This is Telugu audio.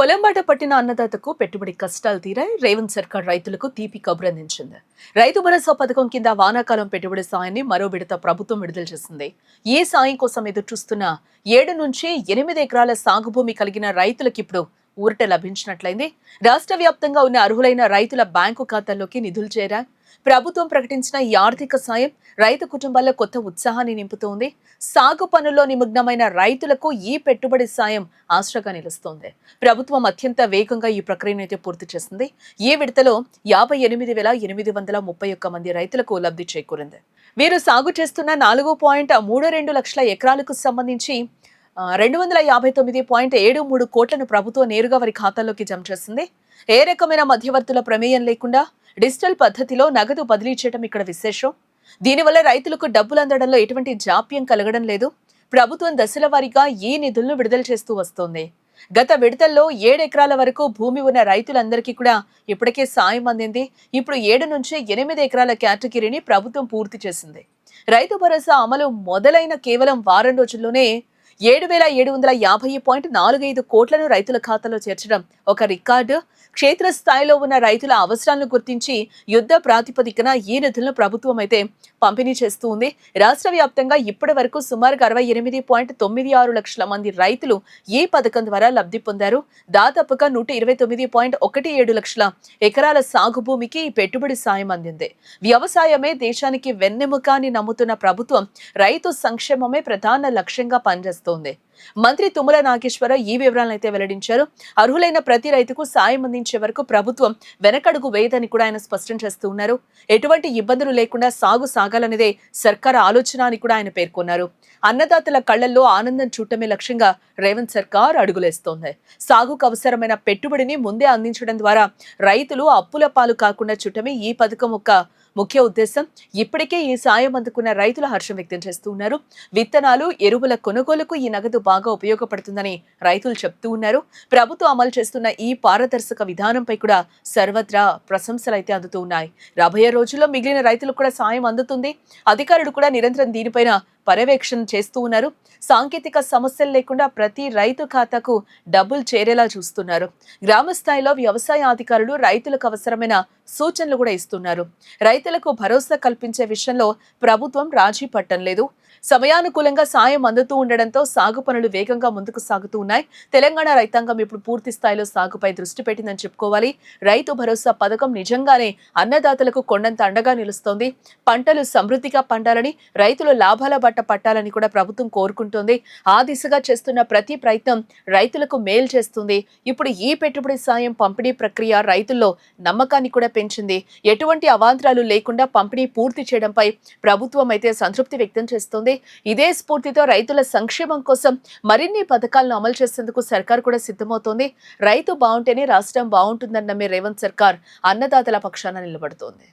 పొలం బాట పట్టిన అన్నదాతకు పెట్టుబడి కష్టాలు తీరాయి. రేవంత్ సర్కార్ రైతులకు తీపి కబురందించింది. రైతు భరోసా పథకం కింద వానాకాలం పెట్టుబడి సాయాన్ని మరో విడత ప్రభుత్వం విడుదల చేసింది. ఈ సాయం కోసం ఎదురు చూస్తున్న 7 నుంచి 8 ఎకరాల సాగు భూమి కలిగిన రైతులకు ఇప్పుడు ఊరట లభించినట్లయింది. రాష్ట్ర వ్యాప్తంగా ఉన్న అర్హులైన రైతుల బ్యాంకు ఖాతాల్లోకి నిధులు చేరా. ప్రభుత్వం ప్రకటించిన ఈ ఆర్థిక సాయం రైతు కుటుంబాల్లో కొత్త ఉత్సాహాన్ని నింపుతోంది. సాగు పనుల్లో నిమగ్నమైన రైతులకు ఈ పెట్టుబడి సాయం ఆశ్రగా నిలుస్తోంది. ప్రభుత్వం అత్యంత వేగంగా ఈ ప్రక్రియను అయితే పూర్తి చేసింది. ఈ విడతలో 58,831 మంది రైతులకు లబ్ధి చేకూరింది. వీరు సాగు చేస్తున్న 4.32 లక్షల ఎకరాలకు సంబంధించి 259.73 కోట్లను ప్రభుత్వం నేరుగా వారి ఖాతాల్లోకి జమ చేసింది. ఏ రకమైన మధ్యవర్తుల ప్రమేయం లేకుండా డిజిటల్ పద్ధతిలో నగదు బదిలీ చేయడం ఇక్కడ విశేషం. దీనివల్ల రైతులకు డబ్బులు అందడంలో ఎటువంటి జాప్యం కలగడం లేదు. ప్రభుత్వం దశల వారీగా ఈ నిధులను విడుదల చేస్తూ వస్తోంది. గత విడతల్లో 7 ఎకరాల వరకు భూమి ఉన్న రైతులందరికీ కూడా ఇప్పటికే సాయం అందింది. ఇప్పుడు 7 నుంచి 8 ఎకరాల కేటగిరీని ప్రభుత్వం పూర్తి చేసింది. రైతు భరోసా అమలు మొదలైన కేవలం వారం రోజుల్లోనే 7,750.45 కోట్లను రైతుల ఖాతాలో చేర్చడం ఒక రికార్డు. క్షేత్రస్థాయిలో ఉన్న రైతుల అవసరాలను గుర్తించి యుద్ధ ప్రాతిపదికన ఈ నిధులను ప్రభుత్వం అయితే పంపిణీ చేస్తూ ఉంది. రాష్ట్ర వ్యాప్తంగా ఇప్పటి వరకు సుమారుగా 68.96 లక్షల మంది రైతులు ఈ పథకం ద్వారా లబ్ధి పొందారు. దాదాపుగా 129.17 లక్షల ఎకరాల సాగు భూమికి ఈ పెట్టుబడి సాయం అందింది. వ్యవసాయమే దేశానికి వెన్నెముక అని నమ్ముతున్న ప్రభుత్వం రైతు సంక్షేమమే ప్రధాన లక్ష్యంగా పనిచేస్తోంది. మంత్రి తుమ్మల నాగేశ్వరరావు ఈ వివరాలను అయితే వెల్లడించారు. అర్హులైన ప్రతి రైతుకు సాయం అందించే వరకు ప్రభుత్వం వెనకడుగు వేయదని కూడా ఆయన స్పష్టం చేస్తూ ఉన్నారు. ఎటువంటి ఇబ్బందులు లేకుండా సాగు సాగాలనేదే సర్కార్ ఆలోచన అని కూడా ఆయన పేర్కొన్నారు. అన్నదాతల కళ్లల్లో ఆనందం చూడటమే లక్ష్యంగా రేవంత్ సర్కార్ అడుగులేస్తోంది. సాగుకు అవసరమైన పెట్టుబడిని ముందే అందించడం ద్వారా రైతులు అప్పుల పాలు కాకుండా చూడటమే ఈ పథకం ఒక ముఖ్య ఉద్దేశం. ఇప్పటికే ఈ సాయం అందుకున్న రైతులు హర్షం వ్యక్తం చేస్తూ ఉన్నారు. విత్తనాలు, ఎరువుల కొనుగోలుకు ఈ నగదు బాగా ఉపయోగపడుతుందని రైతులు చెప్తూ ఉన్నారు. ప్రభుత్వం అమలు చేస్తున్న ఈ పారదర్శక విధానంపై కూడా సర్వత్రా ప్రశంసలు అయితే అందుతూ ఉన్నాయి. రాబోయే రోజుల్లో మిగిలిన రైతులకు కూడా సాయం అందుతుంది. అధికారులు కూడా నిరంతరం దీనిపైన పర్యవేక్షణ చేస్తూ ఉన్నారు. సాంకేతిక సమస్యలు లేకుండా ప్రతి రైతు ఖాతాకు డబ్బులు చేరేలా చూస్తున్నారు. గ్రామ స్థాయిలో వ్యవసాయ అధికారులు రైతులకు అవసరమైన సూచనలు కూడా ఇస్తున్నారు. రైతులకు భరోసా కల్పించే విషయంలో ప్రభుత్వం రాజీ పట్టం లేదు. సమయానుకూలంగా సాయం అందుతూ ఉండడంతో సాగు పనులు వేగంగా ముందుకు సాగుతూ ఉన్నాయి. తెలంగాణ రైతాంగం ఇప్పుడు పూర్తి స్థాయిలో సాగుపై దృష్టి పెట్టిందని చెప్పుకోవాలి. రైతు భరోసా పథకం నిజంగానే అన్నదాతలకు కొండంత అండగా నిలుస్తోంది. పంటలు సమృద్ధిగా పండాలని, రైతులు లాభాల బట్ట పట్టాలని కూడా ప్రభుత్వం కోరుకుంటోంది. ఆ దిశగా చేస్తున్న ప్రతి ప్రయత్నం రైతులకు మేలు చేస్తుంది. ఇప్పుడు ఈ పెట్టుబడి సాయం పంపిణీ ప్రక్రియ రైతుల్లో నమ్మకాన్ని కూడా పెంచింది. ఎటువంటి అవాంతరాలు లేకుండా పంపిణీ పూర్తి చేయడంపై ప్రభుత్వం అయితే సంతృప్తి వ్యక్తం చేస్తోంది. ఇదే స్ఫూర్తితో రైతుల సంక్షేమం కోసం మరిన్ని పథకాలను అమలు చేసేందుకు సర్కార్ కూడా సిద్ధమవుతోంది. రైతు బాగుంటేనే రాష్ట్రం బాగుంటుందని నమ్మే రేవంత్ సర్కార్ అన్నదాతల పక్షాన నిలబడుతోంది.